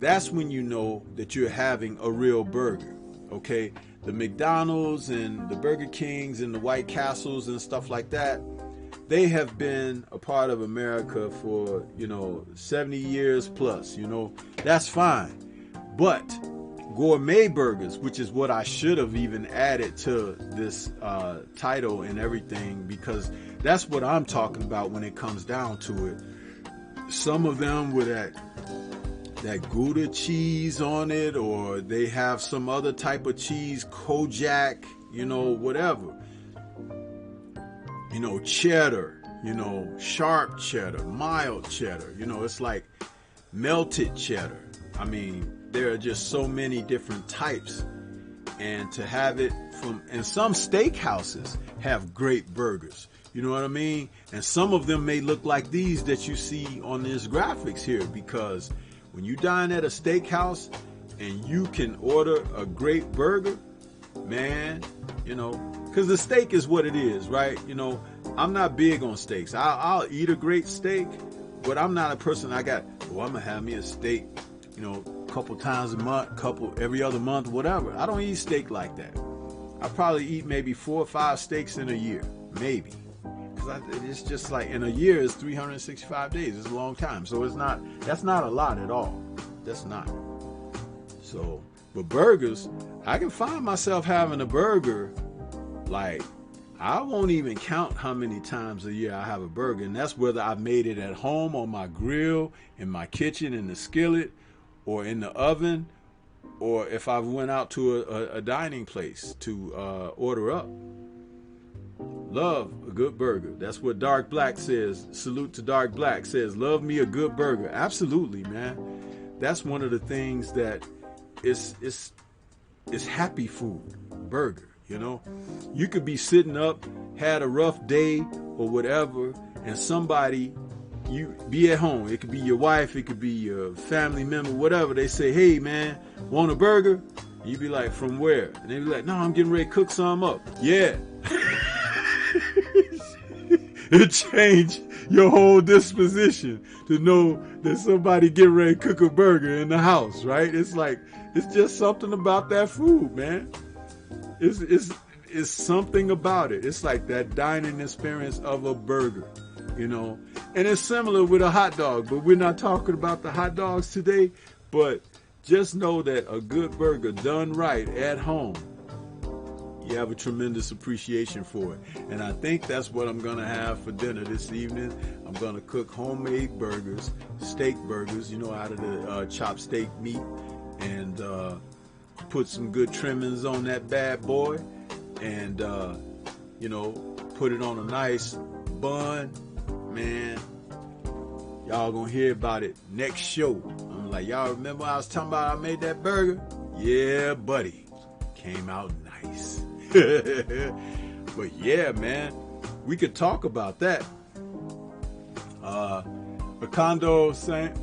That's when you know that you're having a real burger, okay? the McDonald's and the Burger Kings and the White Castles and stuff like that, they have been a part of America for, 70 years plus, that's fine. But gourmet burgers, which is what I should have even added to this title and everything, because that's what I'm talking about when it comes down to it. Some of them with that Gouda cheese on it, or they have some other type of cheese, Kojak, whatever. Cheddar, sharp cheddar, mild cheddar, it's like melted cheddar. I mean, there are just so many different types. And to have it and some steakhouses have great burgers. You know what I mean? And some of them may look like these that you see on this graphics here, because when you dine at a steakhouse and you can order a great burger, man, because the steak is what it is, right? I'm not big on steaks. I'll eat a great steak, but I'm not a person I'm going to have me a steak, a couple times a month, every other month, whatever. I don't eat steak like that. I probably eat maybe 4 or 5 steaks in a year, maybe. Because it's just like, in a year is 365 days. It's a long time. So that's not a lot at all. That's not. So, but burgers, I can find myself having a burger, like, I won't even count how many times a year I have a burger. And that's whether I've made it at home on my grill, in my kitchen, in the skillet, or in the oven, or if I went out to a dining place to order up. Love a good burger. That's what Dark Black says. Salute to Dark Black, says, love me a good burger. Absolutely, man. That's one of the things that is happy food, burger. You could be sitting up, had a rough day or whatever, and somebody, you be at home. It could be your wife, it could be your family member, whatever. They say, hey man, want a burger? You be like, from where? And they be like, no, I'm getting ready to cook some up. Yeah. It changed your whole disposition to know that somebody getting ready to cook a burger in the house, right? It's like, it's just something about that food, man. It's something about it. It's like that dining experience of a burger, And it's similar with a hot dog, but we're not talking about the hot dogs today. But just know that a good burger done right at home, you have a tremendous appreciation for it. And I think that's what I'm going to have for dinner this evening. I'm going to cook homemade burgers, steak burgers, out of the chopped steak meat, and put some good trimmings on that bad boy, and put it on a nice bun. Man, y'all gonna hear about it next show. I'm like, y'all remember I was talking about I made that burger? Yeah, buddy, came out nice. But yeah, man, we could talk about that. Akando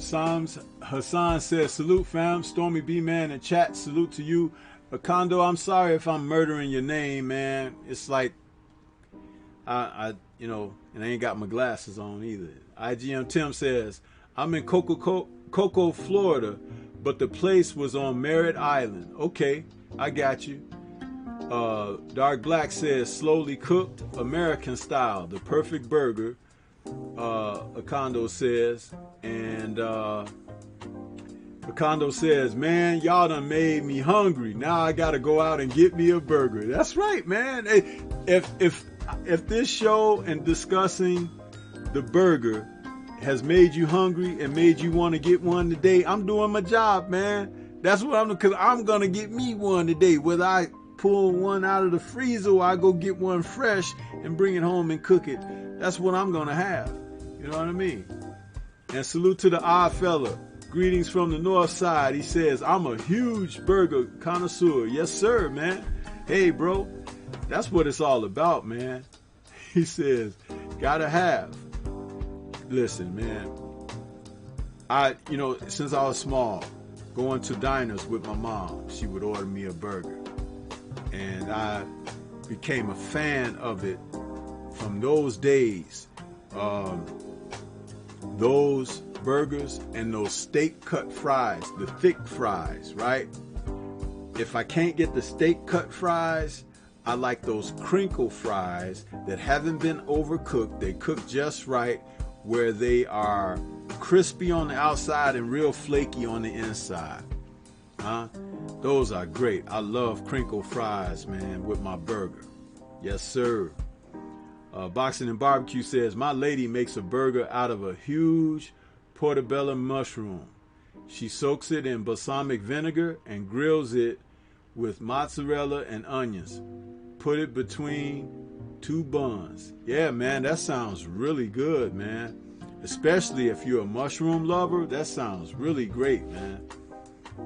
Sams Hassan says, salute fam. Stormy B man in chat, salute to you. Akando, I'm sorry if I'm murdering your name, man. It's like I and I ain't got my glasses on either. IGM Tim says, I'm in Cocoa, Florida, but the place was on Merritt Island. Okay, I got you. Dark Black says, slowly cooked, American style, the perfect burger. Akando says, and Akando says, man, y'all done made me hungry. Now I gotta go out and get me a burger. That's right, man. Hey, if this show and discussing the burger has made you hungry and made you want to get one today, I'm doing my job, man. That's what I'm doing, because I'm gonna get me one today. Whether I pull one out of the freezer or I go get one fresh and bring it home and cook it, that's what I'm gonna have. You know what I mean? And salute to the odd fella. Greetings from the north side. He says, I'm a huge burger connoisseur. Yes, sir, man. Hey, bro, that's what it's all about, man. He says, gotta have. Listen, man. Since I was small, going to diners with my mom, she would order me a burger. And I became a fan of it from those days. Those burgers and those steak cut fries, the thick fries, right? if I can't get the steak cut fries, I like those crinkle fries that haven't been overcooked. They cook just right, where they are crispy on the outside and real flaky on the inside. Those are great. I love crinkle fries, man, with my burger. Yes, sir. Boxing and Barbecue says, my lady makes a burger out of a huge portobello mushroom. She soaks it in balsamic vinegar and grills it with mozzarella and onions. Put it between 2 buns. Yeah, man, that sounds really good, man. Especially if you're a mushroom lover, that sounds really great, man.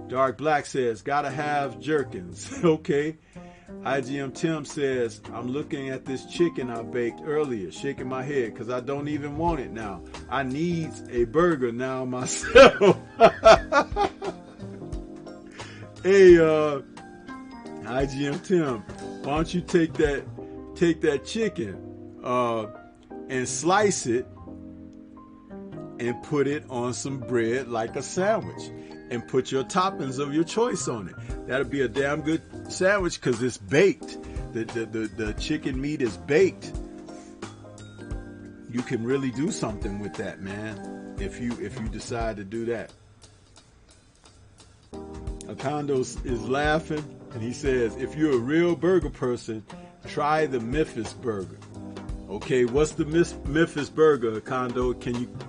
Dark Black says, gotta have jerkins. Okay. IGM Tim says, I'm looking at this chicken I baked earlier, shaking my head because I don't even want it now. I need a burger now myself. Hey, IGM Tim, why don't you take that chicken and slice it and put it on some bread like a sandwich and put your toppings of your choice on it. That'll be a damn good sandwich because it's baked. The chicken meat is baked. You can really do something with that, man, if you decide to do that. Acondo is laughing and he says, if you're a real burger person, try the Memphis burger. Okay, what's the Memphis burger, Acondo?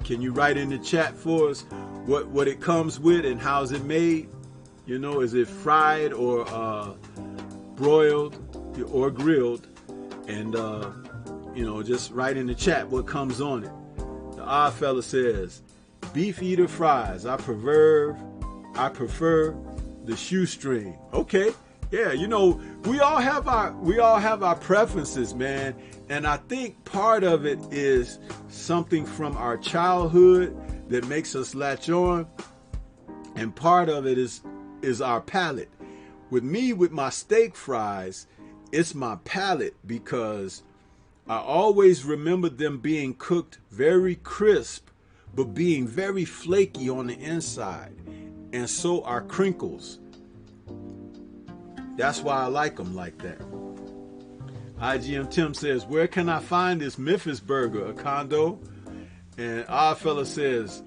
Can you write in the chat for us what it comes with and how's it made? You know, is it fried or broiled or grilled? And you know, just write in the chat what comes on it. The Odd Fella says, beef eater fries. I prefer the shoestring. Okay, yeah, you know, we all have our preferences, man. And I think part of it is something from our childhood that makes us latch on, and part of it is our palate. With me, with my steak fries, it's my palate because I always remember them being cooked very crisp, but being very flaky on the inside. And so are crinkles. That's why I like them like that. IGM Tim says, where can I find this Memphis burger, Acondo? And Odd Fella says,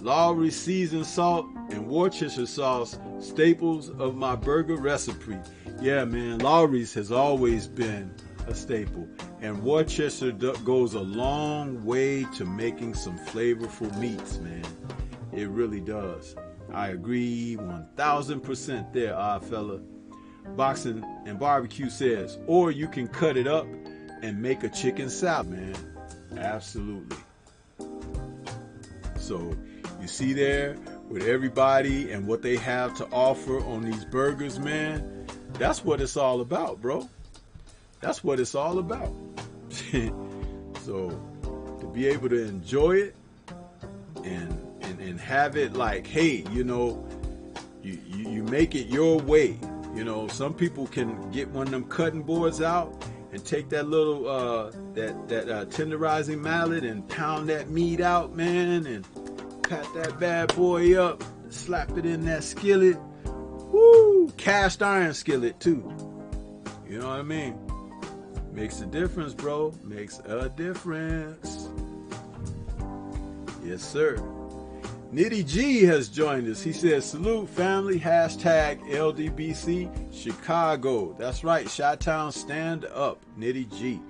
Lawry seasoned salt and Worcestershire sauce, staples of my burger recipe. Yeah, man, Lawry's has always been a staple. And Worcester goes a long way to making some flavorful meats, man. It really does. I agree 1000% there, Odd Fella. Boxing and Barbecue says, or you can cut it up and make a chicken salad, man. Absolutely. So you see there with everybody and what they have to offer on these burgers, man. That's what it's all about, bro. That's what it's all about. So to be able to enjoy it and have it like, hey, you know, you make it your way. You know, some people can get one of them cutting boards out and take that little tenderizing mallet and pound that meat out, man, and pat that bad boy up, slap it in that skillet. Woo! Cast iron skillet too. You know what I mean? Makes a difference, bro. Makes a difference. Yes, sir. Nitty G has joined us. He says, salute family, hashtag LDBC Chicago. That's right, Chi-Town stand up, Nitty G.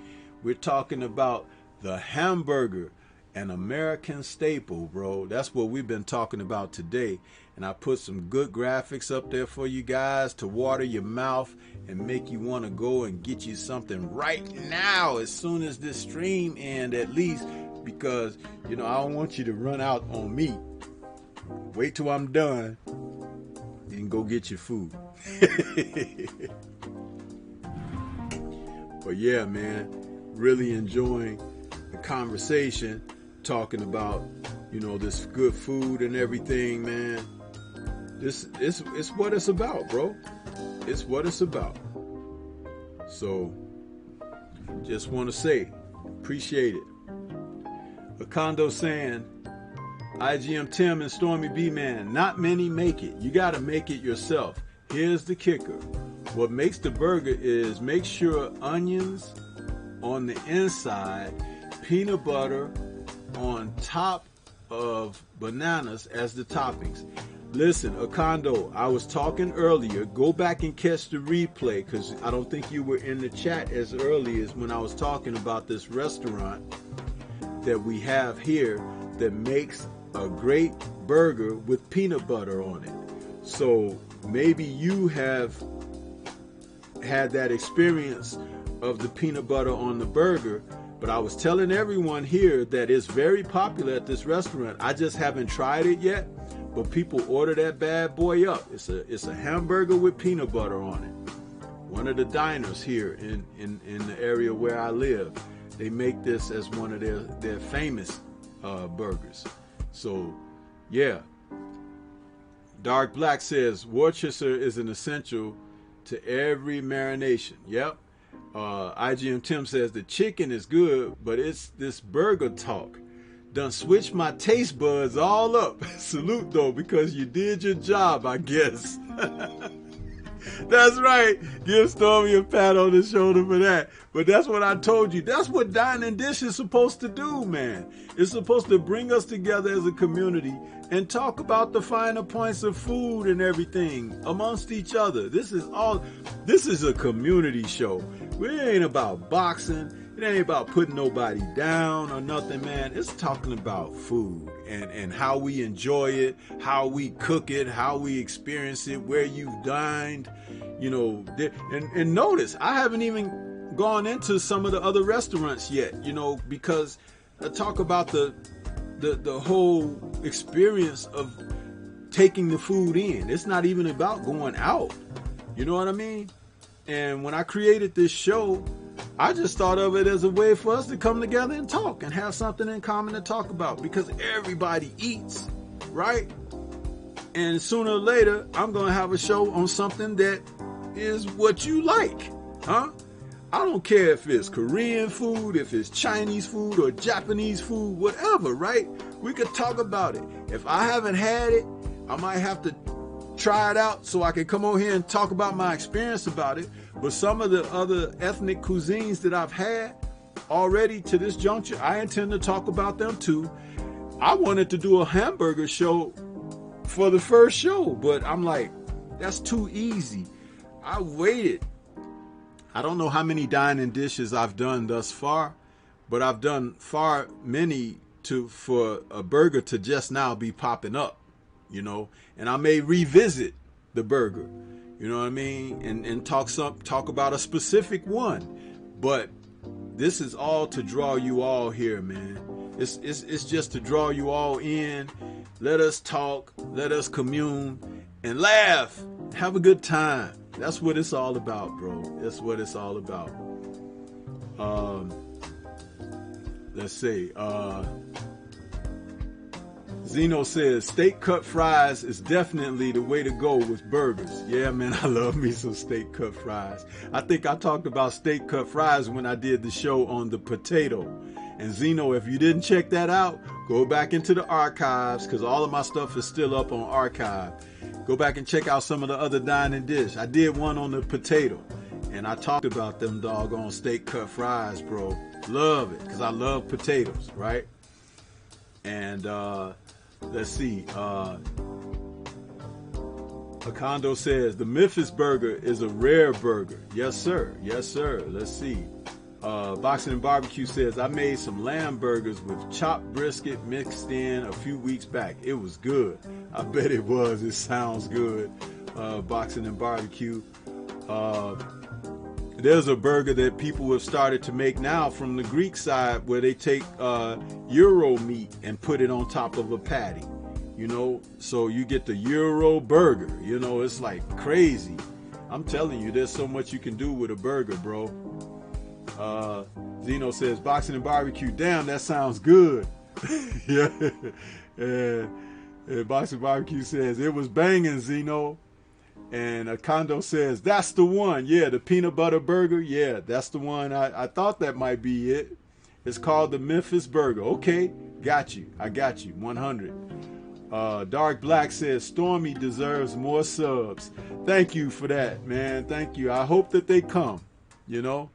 We're talking about the hamburger, an American staple, bro. That's what we've been talking about today. And I put some good graphics up there for you guys to water your mouth and make you want to go and get you something right now as soon as this stream ends, at least, because, you know, I don't want you to run out on me. Wait till I'm done and go get your food. But yeah, man, really enjoying the conversation, talking about, you know, this good food and everything, man. This it's what it's about, bro. It's what it's about. So just want to say, appreciate it. Acondo saying, IGM Tim and Stormy B Man, not many make it. You got to make it yourself. here's the kicker. What makes the burger is make sure onions on the inside, peanut butter on top of bananas as the toppings. Listen, Akando, I was talking earlier. Go back and catch the replay because I don't think you were in the chat as early as when I was talking about this restaurant that we have here that makes a great burger with peanut butter on it. So maybe you have had that experience of the peanut butter on the burger, but I was telling everyone here that it's very popular at this restaurant. I just haven't tried it yet, but people order that bad boy up. It's a hamburger with peanut butter on it. One of the diners here in the area where I live, they make this as one of their famous burgers. So yeah. Dark Black says Worcester is an essential to every marination. Yep. IGM Tim says the chicken is good, but it's this burger talk done switched my taste buds all up. Salute though, because you did your job, I guess. That's right. Give Stormy a pat on the shoulder for that. But that's what I told you. That's what Dine and Dish is supposed to do, man. It's supposed to bring us together as a community and talk about the finer points of food and everything amongst each other. This is a community show. It ain't about boxing. It ain't about putting nobody down or nothing, man. It's talking about food and how we enjoy it, how we cook it, how we experience it, where you've dined, you know. And notice, I haven't even gone into some of the other restaurants yet, you know, because I talk about the whole experience of taking the food in. It's not even about going out. You know what I mean? And when I created this show, I just thought of it as a way for us to come together and talk and have something in common to talk about, because everybody eats, right? And sooner or later, I'm going to have a show on something that is what you like, huh? I don't care if it's Korean food, if it's Chinese food or Japanese food, whatever, right? We could talk about it. If I haven't had it, I might have to try it out so I can come on here and talk about my experience about it. But some of the other ethnic cuisines that I've had already to this juncture, I intend to talk about them too. I wanted to do a hamburger show for the first show, but I'm like, that's too easy. I waited. I don't know how many dining dishes I've done thus far, but I've done far many for a burger to just now be popping up, you know, and I may revisit the burger, you know what I mean, and talk about a specific one. But this is all to draw you all here, man. It's just to draw you all in. Let us talk, let us commune, and laugh, have a good time. That's what it's all about, bro. That's what it's all about. Let's see. Zeno says steak cut fries is definitely the way to go with burgers. Yeah, man, I love me some steak cut fries. I think I talked about steak cut fries when I did the show on the potato. And Zeno, if you didn't check that out, go back into the archives, because all of my stuff is still up on archive. Go back and check out some of the other dining dish. I did one on the potato, and I talked about them doggone steak cut fries, bro. Love it, because I love potatoes, right? And let's see. Akando says the Memphis burger is a rare burger. Yes, sir. Yes, sir. Let's see. Boxing and Barbecue says I made some lamb burgers with chopped brisket mixed in a few weeks back. It was good. I bet it was. It sounds good. Boxing and Barbecue. There's a burger that people have started to make now from the Greek side, where they take Euro meat and put it on top of a patty. You know, so you get the Euro burger. You know, it's like crazy. I'm telling you, there's so much you can do with a burger, bro. Zeno says Boxing and Barbecue. Damn, that sounds good. Yeah. And Boxing Barbecue says it was banging, Zeno. And Akando says that's the one. Yeah, the peanut butter burger. Yeah, that's the one. I thought that might be it. It's called the Memphis burger. Okay, got you. I got you. 100. Dark Black says Stormy deserves more subs. Thank you for that, man. Thank you. I hope that they come, you know.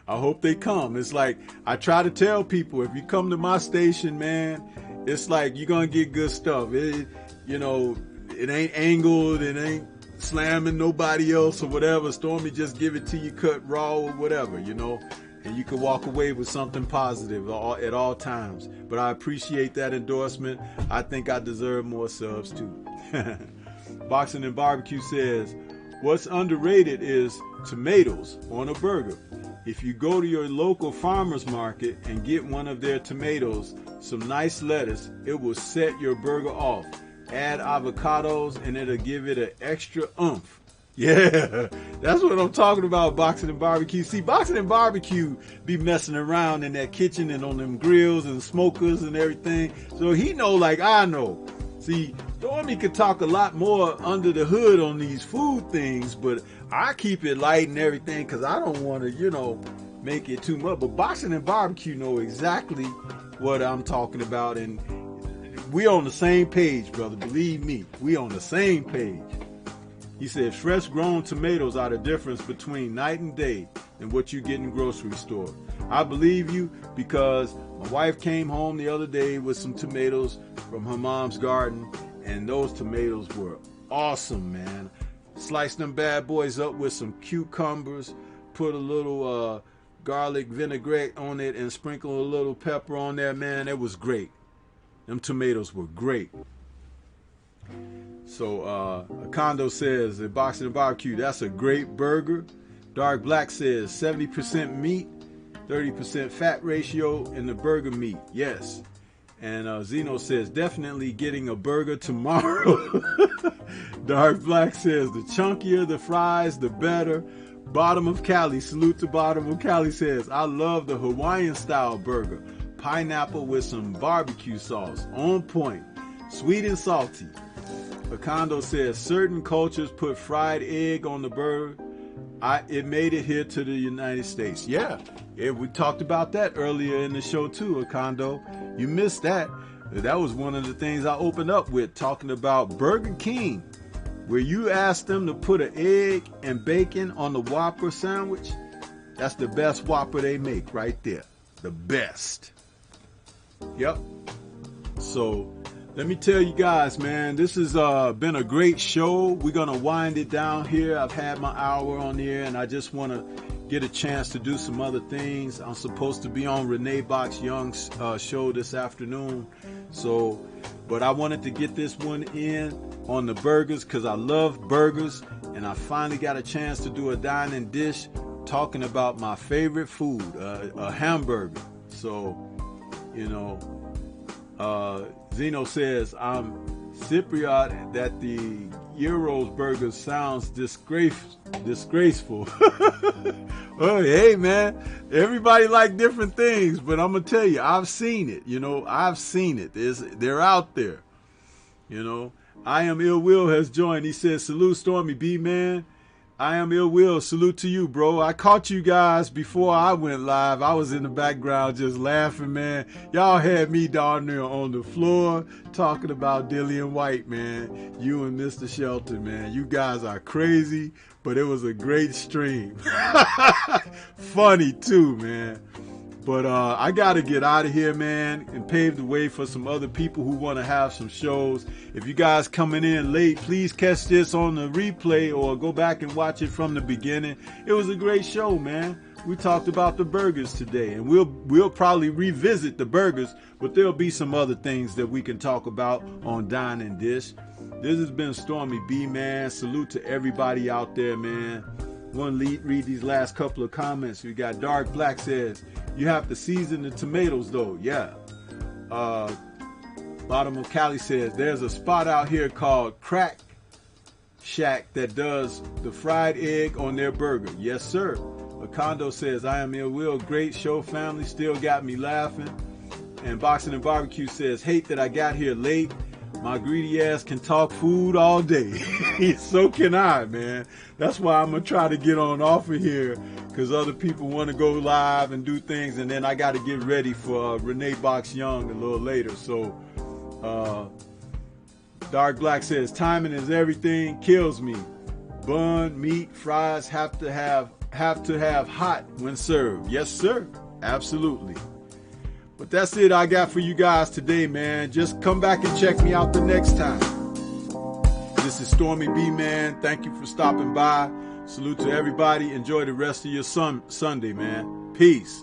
I hope they come. It's like I try to tell people, if you come to my station, man, it's like you're going to get good stuff. It ain't angled, it ain't slamming nobody else or whatever. Stormy just give it to you cut raw or whatever, you know. And you can walk away with something positive at all times. But I appreciate that endorsement. I think I deserve more subs too. Boxing and Barbecue says, what's underrated is tomatoes on a burger. If you go to your local farmer's market and get one of their tomatoes, some nice lettuce, it will set your burger off. Add avocados and it'll give it an extra oomph. Yeah, that's what I'm talking about, Boxing and Barbecue. See, Boxing and Barbecue be messing around in that kitchen and on them grills and smokers and everything. So he know like I know. See, Stormy could talk a lot more under the hood on these food things, but I keep it light and everything because I don't want to, make it too much. But Boxing and Barbecue know exactly what I'm talking about, and we on the same page, brother. Believe me, we on the same page. He said, fresh grown tomatoes are the difference between night and day and what you get in grocery store. I believe you because my wife came home the other day with some tomatoes from her mom's garden, and those tomatoes were awesome, man. Slice them bad boys up with some cucumbers, put a little garlic vinaigrette on it, and sprinkle a little pepper on there, man. It was great. Them tomatoes were great. So Kondo says at Boxing and Barbecue, that's a great burger. Dark Black says 70% meat, 30% fat ratio in the burger meat. Yes. And Zeno says definitely getting a burger tomorrow. Dark Black says the chunkier the fries, the better. Bottom of Cali, salute to Bottom of Cali, says I love the Hawaiian style burger. Pineapple with some barbecue sauce. On point. Sweet and salty. Kondo says certain cultures put fried egg on the burger. It made it here to the United States. Yeah, we talked about that earlier in the show too, Kondo. You missed that. That was one of the things I opened up with, talking about Burger King, where you asked them to put an egg and bacon on the Whopper sandwich. That's the best Whopper they make right there. The best. Yep. So let me tell you guys, man, this has been a great show. We're going to wind it down here. I've had my hour on here, and I just want to get a chance to do some other things. I'm supposed to be on Renee Box Young's show this afternoon. But I wanted to get this one in on the burgers because I love burgers, and I finally got a chance to do a Dine and Dish talking about my favorite food, a hamburger. So, Zeno says, I'm Cypriot that the Euros burger sounds disgraceful. Oh, hey, man, everybody like different things, but I'm going to tell you, I've seen it. I've seen it. They're out there. I Am Ill Will has joined. He says, salute Stormy B, man. I Am Ill Will, salute to you, bro. I caught you guys before I went live. I was in the background just laughing, man. Y'all had me down there on the floor talking about Dillian White, man. You and Mr. Shelton, man. You guys are crazy, but it was a great stream. Funny, too, man. But I got to get out of here, man, and pave the way for some other people who want to have some shows. If you guys coming in late, please catch this on the replay or go back and watch it from the beginning. It was a great show, man. We talked about the burgers today, and we'll probably revisit the burgers, but there'll be some other things that we can talk about on Dine and Dish. This has been Stormy B, man. Salute to everybody out there, man. Want to read these last couple of comments. We got Dark Black says, you have to season the tomatoes though. Yeah. Bottom of Cali says, there's a spot out here called Crack Shack that does the fried egg on their burger. Yes, sir. Kondo says, I Am Ill Will. Great show, family. Still got me laughing. And Boxing and Barbecue says, hate that I got here late. My greedy ass can talk food all day. So can I, man. That's why I'm going to try to get on off of here, because other people want to go live and do things, and then I got to get ready for Renee Box Young a little later. So Uh, Dark Black says timing is everything, kills me. Bun, meat, fries have to have hot when served. Yes, sir. Absolutely. But that's it I got for you guys today, man. Just come back and check me out the next time. This is Stormy B, man. Thank you for stopping by. Salute to everybody. Enjoy the rest of your Sunday, man. Peace.